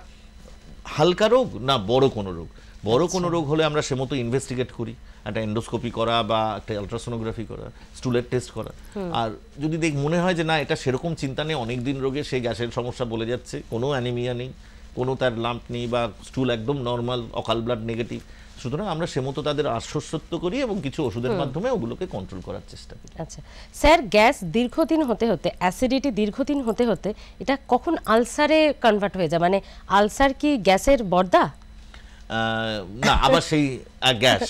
হালকা রোগ না বড় কোনো রোগ। বড় কোনো রোগ হলে আমরা সে মতো ইনভেস্টিগেট করি, একটা এন্ডোস্কোপি করা বা একটা আলট্রাসোনোগ্রাফি করা, স্টুলের টেস্ট করা। আর যদি মনে হয় যে না এটা সেরকম চিন্তা নেই, অনেক দিন রোগে সেই গ্যাসের সমস্যা বলে যাচ্ছে, কোনো অ্যানিমিয়া নেই, কোনো তার লাম্প নেই, বা স্টুল একদম নর্মাল, অকাল ব্লাড নেগেটিভ, সুতরাং আমরা সে মতো তাদের আশ্বস্ত করি এবং কিছু ওষুধের মাধ্যমে ওগুলোকে কন্ট্রোল করার চেষ্টা করি। আচ্ছা স্যার, গ্যাস দীর্ঘদিন হতে হতে, অ্যাসিডিটি দীর্ঘদিন হতে হতে এটা কখন আলসারে কনভার্ট হয়ে যায়? মানে আলসার কি গ্যাসের বর্দা? না, আবার সেই গ্যাস,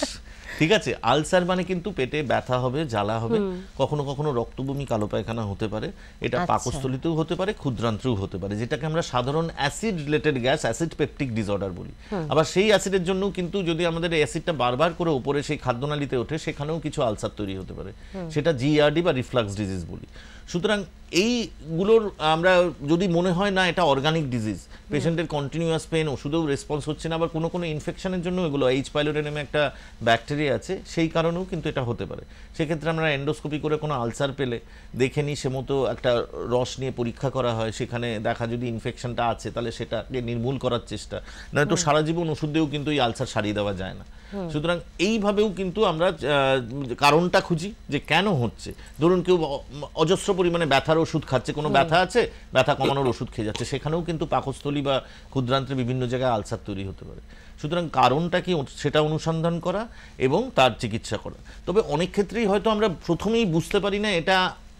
ঠিক আছে। আলসার মানে কিন্তু পেটে ব্যথা হবে, জ্বালা হবে, কখনো কখনো রক্তবমি, কালো পায়খানা হতে পারে, এটা পাকস্থলিতেও হতে পারে, ক্ষুদ্রান্ত্রেও হতে পারে, যেটাকে আমরা সাধারণ acid related gas, acid peptic disorder বলি। আবার সেই অ্যাসিডের জন্য কিন্তু যদি আমাদের অ্যাসিডটা বারবার করে উপরে সেই খাদ্যনালীতে ওঠে, সেখানেও কিছু আলসার তৈরি হতে পারে, সেটা জিআরডি বা রিফ্লাক্স ডিজিজ বলি। সুতরাং এইগুলোর আমরা যদি মনে হয় না এটা অর্গানিক ডিজিজ, পেশেন্টের কন্টিনিউয়াস পেন, ওষুধেও রেসপন্স হচ্ছে না, আবার কোনো কোনো ইনফেকশনের জন্য এগুলো এইচ পাইলোরি নামে একটা ব্যাকটেরিয়া আছে, সেই কারণেও কিন্তু এটা হতে পারে। সেক্ষেত্রে আমরা এন্ডোস্কোপি করে কোনো আলসার পেলে দেখে নিই, সে মতো একটা রস নিয়ে পরীক্ষা করা হয়, সেখানে দেখা যদি ইনফেকশনটা আছে তাহলে সেটাকে নির্মূল করার চেষ্টা, নয়তো সারা জীবন ওষুধ দিয়েও কিন্তু এই আলসার সারিয়ে দেওয়া যায় না। সুতরাং এইভাবেও কিন্তু আমরা কারণটা খুঁজি যে কেন হচ্ছে। ধরুন কেউ অজস্র পরিমাণে ব্যথার ওষুধ খাচ্ছে, কোনো ব্যথা আছে, ব্যথা কমানোর ওষুধ খেয়ে যাচ্ছে, সেখানেও কিন্তু পাকস্থলী বা ক্ষুদ্রান্ত্রে বিভিন্ন জায়গায় আলসার তৈরি হতে পারে। সুতরাং কারণটা কি সেটা অনুসন্ধান করা এবং তার চিকিৎসা করা। তবে অনেক ক্ষেত্রেই হয়তো আমরা প্রথমেই বুঝতে পারি না এটা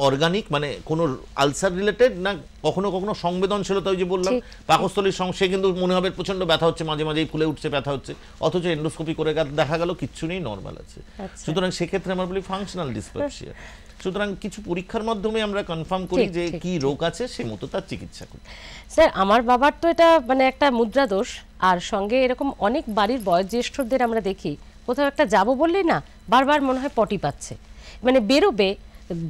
অর্গানিক, মানে কোনো আলসার রিলেটেড না, কখনো কখনো সংবেদনশীলতা, ওই যে বললাম পাকস্থলীর সমস্যা, কিন্তু মনে হবে প্রচন্ড ব্যথা হচ্ছে, মাঝে মাঝেই ফুলে উঠছে, ব্যথা হচ্ছে, অথচ এন্ডোস্কোপি করে দেখা গেল কিচ্ছু নেই, নর্মাল আছে। সুতরাং সেক্ষেত্রে আমরা বলি ফাংশনাল ডিসপেপসিয়া। সুতরাং কিছু পরীক্ষার মাধ্যমে আমরা কনফার্ম করি যে কি রোগ আছে, সে মতো তার চিকিৎসা করি। স্যার, আমার বাবার তো এটা মানে একটা মুদ্রা দোষ, আর সঙ্গে এরকম অনেক বাড়ির বয়োজ্যেষ্ঠদের আমরা দেখি কোথাও একটা যাবো বললেই না বারবার মনে হয় পটি পাচ্ছে, মানে বেরোবে,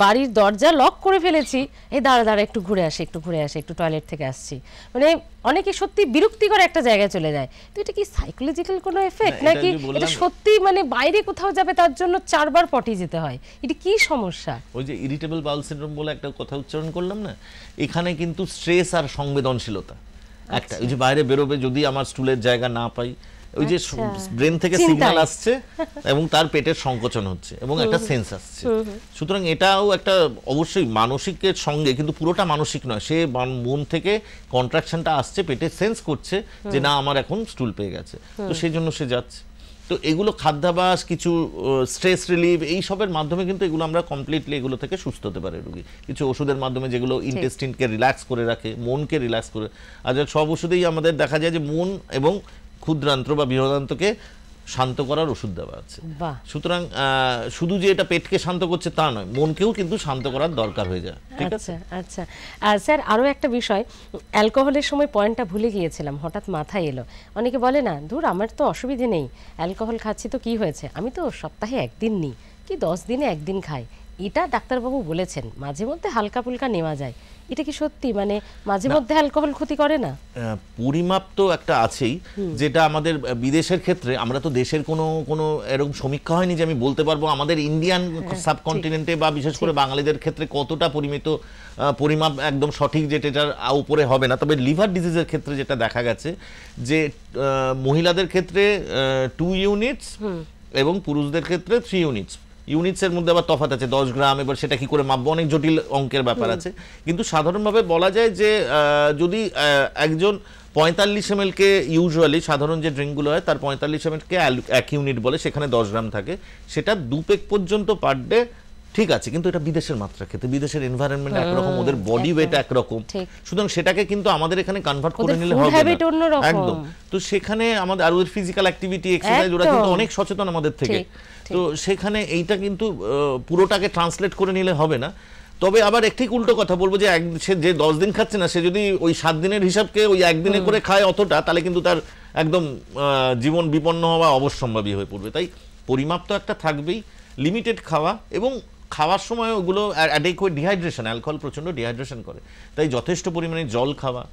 বাড়ির দরজা লক করে ফেলেছি, এই দাঁড়া দাঁড়া একটু ঘুরে আসে, একটু ঘুরে আসে, একটু টয়লেট থেকে আসছি, মানে অনেকে সত্যি বিরক্তিকর একটা জায়গায় চলে যায়। তো এটা কি সাইকোলজিক্যাল কোনো এফেক্ট নাকি এটা সত্যি মানে বাইরে কোথাও যাবে তার জন্য 4 বার পটি যেতে হয়? এটা কি সমস্যা? ওই যে ইরিটেবল বাউল সিনড্রোম বলে একটা কথা উচ্চারণ করলাম না, এখানে কিন্তু স্ট্রেস আর সংবেদনশীলতা একটা, ওই যে বাইরে বেরোবে, যদি আমার স্টুলের জায়গা না পাই, ওই যে ব্রেন থেকে সিগন্যাল আসছে এবং তার পেটের সংকোচন হচ্ছে এবং একটা সেন্স আসছে। সুতরাং এটাও একটা অবশ্যই মানসিকের সঙ্গে, কিন্তু পুরোটা মানসিক নয়, সে মন থেকে কন্ট্রাকশনটা আসছে, পেটে সেন্স করছে যে না আমার এখন স্টুল পেয়ে গেছে, তো সেই জন্য সে যাচ্ছে। তো এগুলো খাদ্যাভ্যাস, কিছু স্ট্রেস রিলিভ, এই সবের মাধ্যমে কিন্তু এগুলো আমরা কমপ্লিটলি এগুলো থেকে সুস্থ হতে পারে রোগী, কিছু ওষুধের মাধ্যমে যেগুলো ইন্টেস্টিনকে রিল্যাক্স করে রাখে, মনকে রিল্যাক্স করে। আর সব ওষুধেই আমাদের দেখা যায় যে মন এবং ক্ষুদ্রান্ত্র বা বৃহদান্ত্রকে শান্ত করার ওষুধ দেওয়া আছে। সুতরাং শুধু যে এটা পেটকে শান্ত করছে তা নয়, মনকেও কিন্তু শান্ত করার দরকার হয়ে যায়। ঠিক আছে। আচ্ছা স্যার, আরো একটা বিষয়, অ্যালকোহলের সময় পয়েন্টটা ভুলে গিয়েছিলাম, হঠাৎ মাথায় এলো। অনেকে বলে না, ধুর আমার তো অসুবিধে নেই, অ্যালকোহল খাচ্ছি তো কি হয়েছে, আমি তো সপ্তাহে 1 দিন নিই, কি 10 দিনে 1 দিন খাই। এটা ডাক্তারবাবু বলেছেন মাঝে মধ্যে হালকা ফুলকা নেওয়া যায়, এটা কি সত্যি? মানে মাঝে মধ্যে অ্যালকোহল ক্ষতি করে না? পরিমাপ তো একটা আছেই, যেটা আমাদের বিদেশের ক্ষেত্রে, আমরা তো দেশের কোনো এরকম সমীক্ষা হয়নি যে আমি বলতে পারবো আমাদের ইন্ডিয়ান সাবকন্টিনেন্টে বা বিশেষ করে বাঙালিদের ক্ষেত্রে কতটা পরিমাপ একদম সঠিক, যেটার উপরে হবে না। তবে লিভার ডিজিজের ক্ষেত্রে যেটা দেখা গেছে যে মহিলাদের ক্ষেত্রে 2 ইউনিটস এবং পুরুষদের ক্ষেত্রে 3 ইউনিটস। ইউনিটসের মধ্যে আবার তফাৎ আছে, 10 গ্রাম, এবার সেটা কি করে মাপবো, অনেক জটিল অঙ্কের ব্যাপার আছে। কিন্তু সাধারণভাবে বলা যায় যে যদি একজন 45 ml কে, ইউজুয়ালি সাধারণ যে ড্রিঙ্কগুলো হয় তার 45 ml কে 1 ইউনিট বলে, সেখানে 10 গ্রাম থাকে, সেটা 2 পেগ পর্যন্ত পার ডে ঠিক আছে, কিন্তু এটা বিদেশের মাত্রা খেতে, বিদেশের এনভায়রনমেন্ট একরকম, ওদের বডি ওয়েট একরকম, সুতরাং সেটাকে কিন্তু আমাদের এখানে কনভার্ট করে নিলে হবে না একদম। তো সেখানে আমাদের আর ওদের ফিজিক্যাল অ্যাক্টিভিটি এক্সারসাইজ ওরা কিন্তু অনেক সচেতন আমাদের থেকে, তো সেখানে এইটা কিন্তু পুরোটাকে ট্রান্সলেট করে নিলে হবে না। তবে আবার একটি উল্টো কথা বলবো যে সে যে 10 দিন খাচ্ছে না, সে যদি ওই 7 দিনের হিসাবকে ওই একদিনে করে খায় অতটা, তাহলে কিন্তু তার একদম জীবন বিপন্ন হওয়া অবশ্যম্ভাবী হয়ে পড়বে। তাই পরিমাপ তো একটা থাকবেই, লিমিটেড খাওয়া, এবং খাওয়ার সময় ওগুলো অ্যাডেকুয়েট ডিহাইড্রেশন, অ্যালকোহল প্রচণ্ড ডিহাইড্রেশন করে, তাই যথেষ্ট পরিমাণে জল খাওয়া,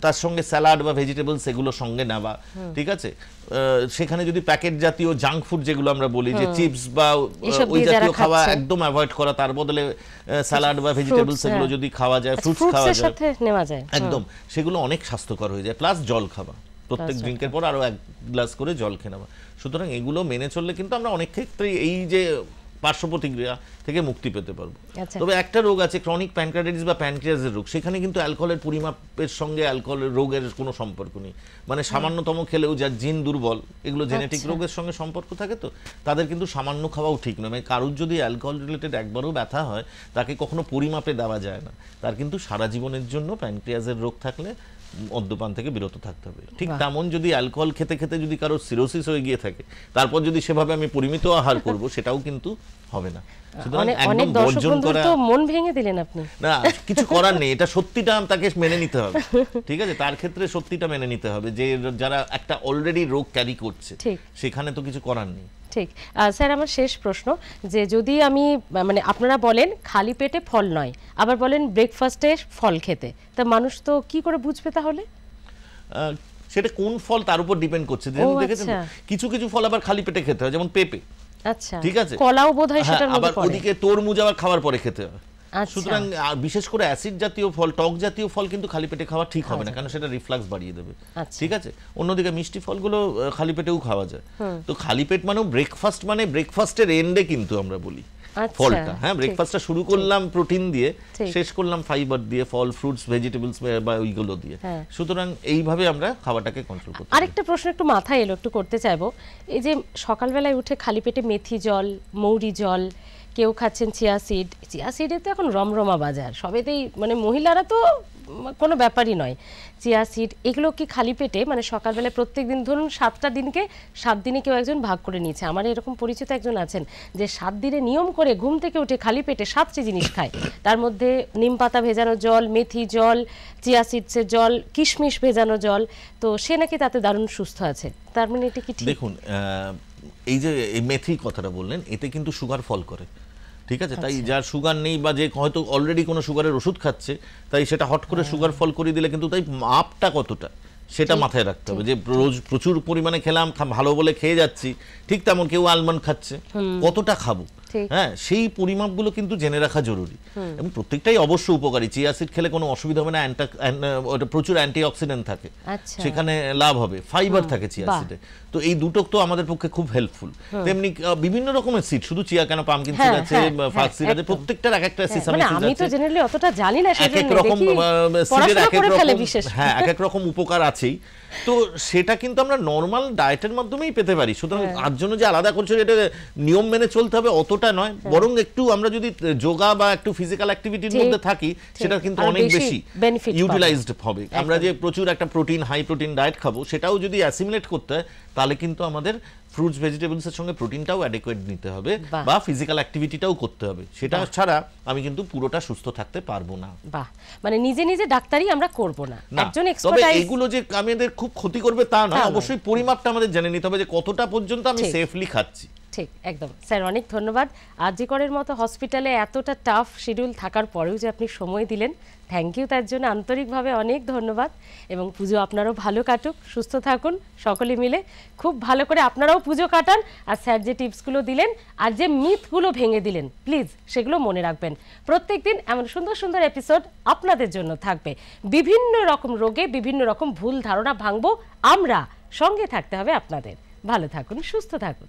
তার সঙ্গে স্যালাড বা ভেজিটেবলস এগুলো সঙ্গে নেওয়া, ঠিক আছে। সেখানে যদি প্যাকেট জাতীয় জাঙ্ক ফুড যেগুলো আমরা বলি, যে চিপস বা ওই জাতীয় খাওয়া একদম অ্যাভয়েড করা, তার বদলে স্যালাড বা ভেজিটেবলস এগুলো যদি খাওয়া যায়, ফ্রুটস খাওয়া যায় একদম, সেগুলো অনেক স্বাস্থ্যকর হয়ে যায়। প্লাস জল খাওয়া, প্রত্যেক ড্রিঙ্কের পর আরো 1 গ্লাস করে জল খেয়ে নেওয়া। সুতরাং এগুলো মেনে চললে কিন্তু আমরা অনেক ক্ষেত্রেই এই যে পার্শ্ব প্রতিক্রিয়া থেকে মুক্তি পেতে পারবো। তবে একটা রোগ আছে, ক্রনিক প্যানক্রিয়াটাইটিস বা প্যানক্রিয়াসের রোগ, সেখানে কিন্তু অ্যালকোহলের পরিমাপের সঙ্গে অ্যালকোহলের রোগের কোনো সম্পর্ক নেই। মানে সামান্যতম খেলেও, যার জিন দুর্বল, এগুলো জেনেটিক রোগের সঙ্গে সম্পর্ক থাকে, তো তাদের কিন্তু সামান্য খাওয়াও ঠিক নয়। মানে কারোর যদি অ্যালকোহল রিলেটেড একবারও ব্যথা হয়, তাকে কখনো পরিমাপে দেওয়া যায় না, তার কিন্তু সারা জীবনের জন্য প্যানক্রিয়াসের রোগ থাকলে মদ্যপান থেকে বিরত থাকতে হবে। ঠিক তেমন যদি অ্যালকোহল খেতে খেতে যদি কারো সিরোসিস হয়ে গিয়ে থাকে, তারপর যদি সেভাবে আমি পরিমিত আহার করব, সেটাও কিন্তু হবে না। অনেক দর্শক বন্ধুর তো মন ভেঙে দিলেন আপনি। না, কিছু করার নেই, এটা সত্যিটা তাকে মেনে নিতে হবে, ঠিক আছে। তার ক্ষেত্রে সত্যিটা মেনে নিতে হবে, যে যারা একটা অলরেডি রোগ ক্যারি করছে, সেখানে তো কিছু করার নেই। ঠিক। স্যার, আমার শেষ প্রশ্ন, যে যদি আমি, মানে আপনারা বলেন খালি পেটে ফল নয়, আবার বলেন ব্রেকফাস্টে ফল খেতে, তা মানুষ তো কি করে বুঝবে তাহলে? সেটা কোন ফল তার উপর ডিপেন্ড করছে। দেখেছেন কিছু কিছু ফল আবার খালি পেটে খেতে হয়, যেমন পেঁপে, আচ্ছা, ঠিক আছে, কলাও বোধহয় সেটার মধ্যে পড়ে। আবার ওদিকে তরমুজ আবার খাওয়ার পরে খেতে হয়। সুতরাং বিশেষ করে অ্যাসিড জাতীয় ফল, টক জাতীয় ফল কিন্তু খালি পেটে খাওয়া ঠিক হবে না, কারণ সেটা রিফ্লাক্স বাড়িয়ে দেবে, ঠিক আছে। অন্যদিকে মিষ্টি ফলগুলো খালি পেটেও খাওয়া যায়। তো খালি পেট মানে ব্রেকফাস্ট, মানে ব্রেকফাস্টের এন্ডে কিন্তু আমরা বলি ফলটা, হ্যাঁ, ব্রেকফাস্টটা শুরু করলাম প্রোটিন দিয়ে, শেষ করলাম ফাইবার দিয়ে, ফল, ফ্রুটস, ভেজিটেবলস বা ওইগুলো দিয়ে। সুতরাং এইভাবে আমরা খাওয়াটাকে কন্ট্রোল করতে। আরেকটা প্রশ্ন একটু মাথায় এলো, একটু করতে চাইবো। এই যে সকালবেলায় উঠে খালি পেটে মেথি জল, মৌরি জল, কেউ খাচ্ছেন চিয়া সিড, চিয়া সিডে তো এখন রমরমা বাজার, সবেতেই, মানে মহিলারা তো কোনো ব্যাপারই নয়। চিয়া সিড এগুলো কি খালি পেটে, মানে সকালবেলায় প্রত্যেক দিন, ধরুন 7টা দিনকে 7 দিনে কেউ একজন ভাগ করে নিয়েছে, আমার এরকম পরিচিত একজন আছেন যে 7 দিনে নিয়ম করে ঘুম থেকে উঠে খালি পেটে 7টি জিনিস খায়, তার মধ্যে নিম পাতা ভেজানো জল, মেথি জল, চিয়া সিডসের জল, কিশমিশ ভেজানো জল, তো সে নাকি তাতে দারুণ সুস্থ আছে। তার মানে এটা কি ঠিক? দেখুন, এই যে এই মেথি কথাটা বললেন, এতে কিন্তু সুগার ফল করে, ঠিক আছে। তাই যার সুগার নেই বা যে হয়তো অলরেডি কোনো সুগারের ওষুধ খাচ্ছে, তাই সেটা হট করে সুগার ফল করে দিলে কিন্তু, তাই মাপটা কতটা সেটা মাথায় রাখতে হবে। যে রোজ প্রচুর পরিমাণে খেলাম, ভালো বলে খেয়ে যাচ্ছি, ঠিক তেমন কেউ আলমন্ড খাচ্ছে, কতটা খাবো, হ্যাঁ, সেই পরিমাপগুলো কিন্তু জেনে রাখা জরুরি। এবং প্রত্যেকটাই অবশ্য উপকারী। চিয়া সিড খেলে কোনো অসুবিধা হবে না, প্রচুর অ্যান্টিঅক্সিডেন্ট থাকে, সেখানে লাভ হবে, ফাইবার থাকে চিয়া সিডে। তো এই দুটো তো আমাদের পক্ষে খুব হেল্পফুল। তেমনি বিভিন্ন রকমের সিড, শুধু চিয়া কেন, পামকিন সিড আছে, ফ্লাক্স সিড আছে, প্রত্যেকটার এক একটা সিসামি সিড আছে। আমি তো জেনারেলি অতটা জানি না, এক এক রকম সিডের এক এক রকম, হ্যাঁ, এক এক রকম উপকার আছেই। তো সেটা কিন্তু আমরা নরমাল ডায়েটের মাধ্যমেই পেতে পারি। সুতরাং তার জন্য যে আলাদা করছে এটা নিয়ম মেনে চলতে হবে অতটা নয়, বরং একটু আমরা যদি যোগা বা একটু ফিজিক্যাল অ্যাক্টিভিটির মধ্যে থাকি, সেটা কিন্তু অনেক বেশি ইউটিলাইজড হবে। আমরা যে প্রচুর একটা প্রোটিন, হাই প্রোটিন ডায়েট খাবো, সেটাও যদি অ্যাসিমিলেট করতে হয়, তাহলে কিন্তু আমাদের ফ্রুটস, ভেজিটেবলস এর সঙ্গে প্রোটিনটাও অ্যাডেকুয়েট নিতে হবে, বা ফিজিক্যাল অ্যাক্টিভিটিটাও করতে হবে। সেটা ছাড়া আমি কিন্তু পুরোটা সুস্থ থাকতে পারবো না। বাহ, মানে নিজে নিজে ডাক্তারি আমরা করব না, একজন এক্সপার্ট। তবে এগুলো যে আমাদের খুব ক্ষতি করবে তা নয়, অবশ্যই পরিমাপটা আমাদের জেনে নিতে হবে যে কতটা পর্যন্ত আমি সেফলি খাচ্ছি। ঠিক, একদম। স্যার, অনেক ধন্যবাদ। আরজি করের মতো হসপিটালে এতটা টাফ শিডিউল থাকার পরেও যে আপনি সময় দিলেন, থ্যাংক ইউ, তার জন্য আন্তরিকভাবে অনেক ধন্যবাদ। এবং পুজো আপনারও ভালো কাটুক, সুস্থ থাকুন সকলে মিলে, খুব ভালো করে আপনারাও পুজো কাটান। আর স্যার যে টিপসগুলো দিলেন আর যে মিথগুলো ভেঙে দিলেন, প্লিজ সেগুলো মনে রাখবেন। প্রত্যেকদিন এমন সুন্দর সুন্দর এপিসোড আপনাদের জন্য থাকবে। বিভিন্ন রকম রোগে বিভিন্ন রকম ভুল ধারণা ভাঙবো আমরা, সঙ্গে থাকতে হবে আপনাদের। ভালো থাকুন, সুস্থ থাকুন।